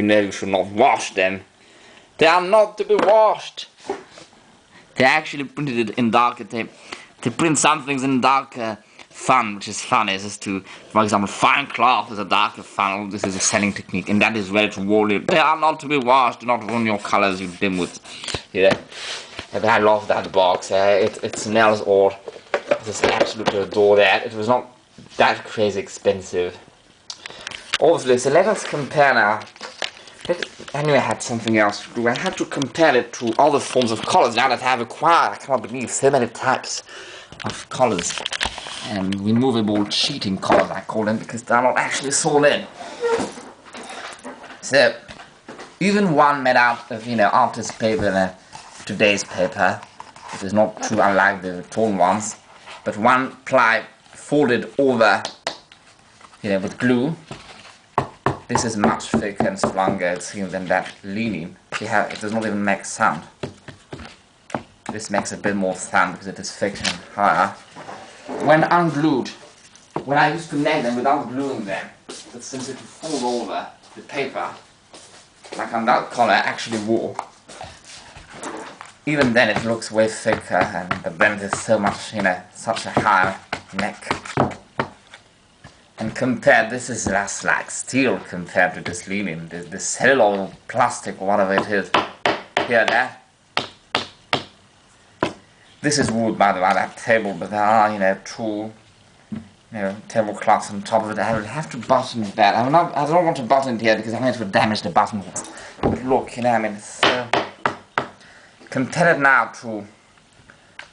You know you should not wash them. They are not to be washed. They actually printed it in darker tape. They print some things in darker font, which is funny. This is to, for example, fine cloth is a darker font. This is a selling technique, and that is well to warn you. They are not to be washed. Do not ruin your colors, you dimwits. Yeah, and I love that box. It smells odd. I just absolutely adore that. It was not that crazy expensive. Obviously, so let us compare now. Anyway, I had something else to do. I had to compare it to other forms of colors. Now that I have acquired, I cannot believe, so many types of colors. And removable cheating colors, I call them, because they're not actually sold in. So, even one made out of, artist paper and today's paper, which is not too unlike the torn ones, but one ply folded over, with glue. This is much thicker and stronger, it seems, than that Linene. It does not even make sound. This makes a bit more sound because it is thicker and higher. When unglued, when I used to make them without gluing them, it's simply to fold over the paper, like on that color I actually wore. Even then it looks way thicker, and the bend is so much, such a high neck. And compared, this is less like steel compared to this Linene, the celluloid, plastic, or whatever it is. Here, there. This is wood, by the way, that table, but there are, two, tablecloths on top of it. I will have to button that. I don't want to button it here because I'm going to damage the buttonholes. But look, it's so... Compare it now to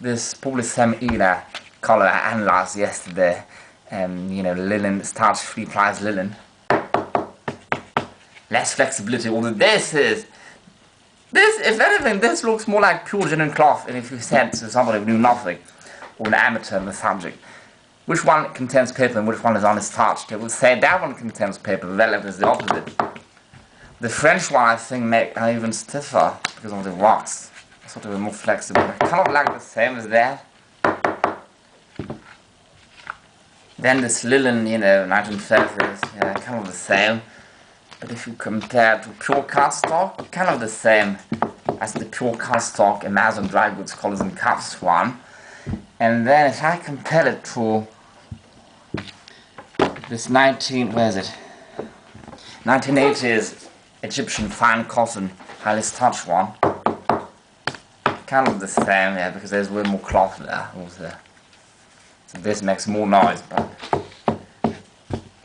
this probably same era color I analyzed yesterday. Linen, starch free plies linen. Less flexibility, although this, if anything, this looks more like pure genuine cloth. And if you said to somebody who knew nothing, or an amateur in the subject, which one contains paper and which one is unstarched, they would say that one contains paper, but that is the opposite. The French one, I think, are even stiffer because of the wax. I thought they were more flexible. Kind of like the same as that. Then this Linene, 1930s, kind of the same. But if you compare to pure cardstock, kind of the same as the pure cardstock Amazon dry goods colors and cups one. And then if I compare it to this 1980s Egyptian fine cotton highly starched one, kind of the same, because there's way more cloth there also. So this makes more noise, but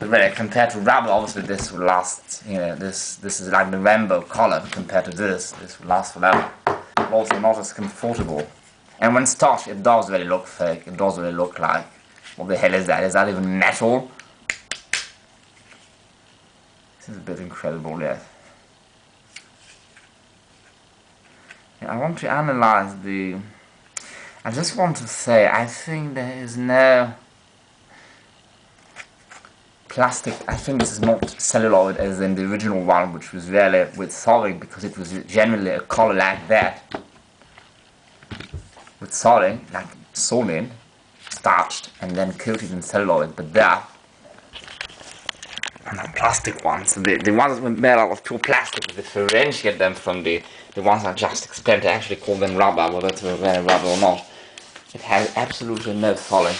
really, compared to rubber, obviously this will last, this is like the rainbow color compared to this will last forever. But also not as comfortable. And when starched, it does really look fake, it does really look like, what the hell is that? Is that even metal? This is a bit incredible, yes. I want to analyze I just want to say, I think there is no plastic. I think this is not celluloid as in the original one, which was really with solid, because it was generally a color like that. With solid, like solid, starched, and then coated in celluloid. But that, and the plastic ones, the ones that were made out of pure plastic, to differentiate them from the ones I just explained, to actually call them rubber, whether it's really rubber or not. It has absolutely no solid.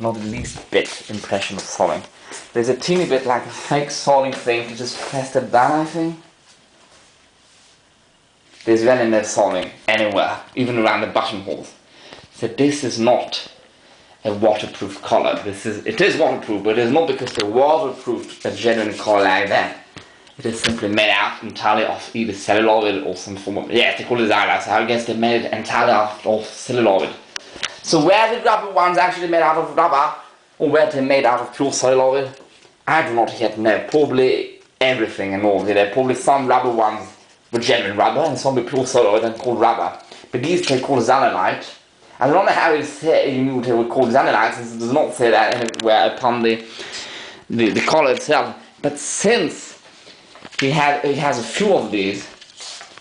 Not the least bit impression of solid. There's a teeny bit like a fake solid thing to just press it down, I think. There's really no solid anywhere, even around the buttonholes. So this is not a waterproof collar. It is waterproof, but it is not because they waterproofed a genuine collar like that. It is simply made out entirely of either celluloid or some form of, they call it xylite, so I guess they made it entirely out of celluloid. So were the rubber ones actually made out of rubber, or were they made out of pure celluloid? I do not yet know. Probably everything and all. There are probably some rubber ones were genuine rubber, and some were pure celluloid and called rubber. But these they call xylite. I don't know how you knew they were called xylite, since it does not say that anywhere upon the collar itself. But since it has a few of these,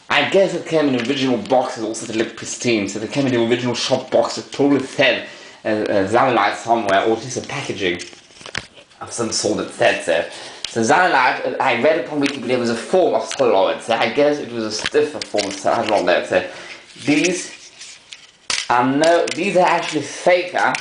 I guess it came in the original boxes also to look pristine. So they came in the original shop box that probably said xylite somewhere, or at least a packaging of some sort that said so. So xanilite, I read upon Wikipedia, was a form of celluloid, so I guess it was a stiffer form of celluloid. I don't know. So these are actually faker,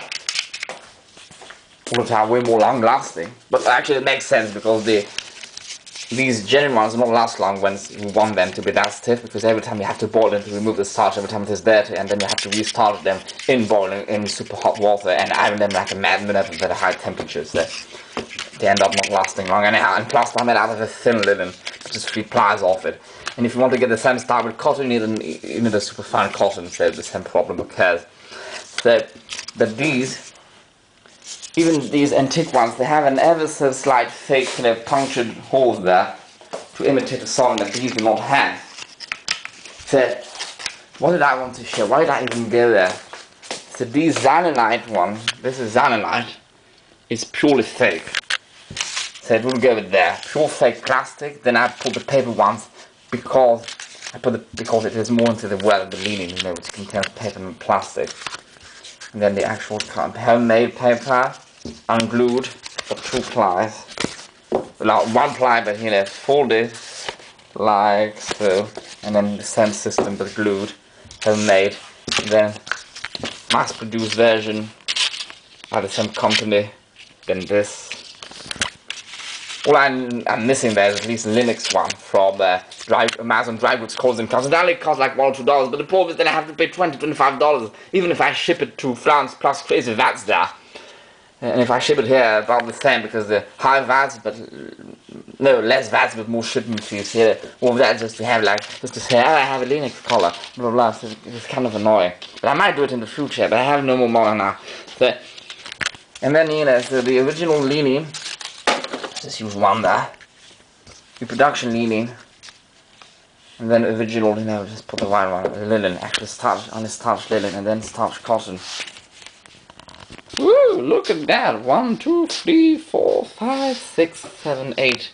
which are way more long lasting. But actually it makes sense because these genuine ones will not last long when you want them to be that stiff, because every time you have to boil them to remove the starch, every time it is dirty, and then you have to restart them in boiling in super hot water and iron them like a madman at very high temperatures. So they end up not lasting long anyhow. And plus they're made out of a thin linen, just 3 plies off it. And if you want to get the same style with cotton, you need a super fine cotton, so the same problem occurs. So, but these, even these antique ones, they have an ever so slight fake punctured holes there to imitate a solid that these do not have. So, what did I want to show? Why did I even go there? So these xanilite one, this is xanilite, is purely fake. So it wouldn't go with there. Pure fake plastic. Then I put the paper ones because it is more into the Linene, which contains paper and plastic. And then the actual homemade paper, unglued for 2 plies. Not 1 ply, but folded like so. And then the same system but glued, homemade. And then mass-produced version by the same company. Then this. All I'm missing there is at least a Linux one from Amazon dry goods closing costs. It only costs like $1 or $2, but the problem is that I have to pay $20, $25, even if I ship it to France plus crazy VATs there. And if I ship it here, about the same, because the high VATs, but no, less VATs, but more shipping fees here. All of that just to have just to say, oh, I have a Linux collar, blah blah blah. So it's kind of annoying. But I might do it in the future, but I have no more money now. So, and then so the original Linene. Just use one there. The production Linene, and then original, just put the white one, the linen, actually starch linen, and then starch cotton. Woo! Look at that! 1, 2, 3, 4, 5, 6, 7, 8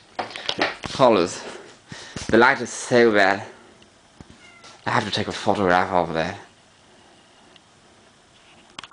colors. The light is so bad. I have to take a photograph of that.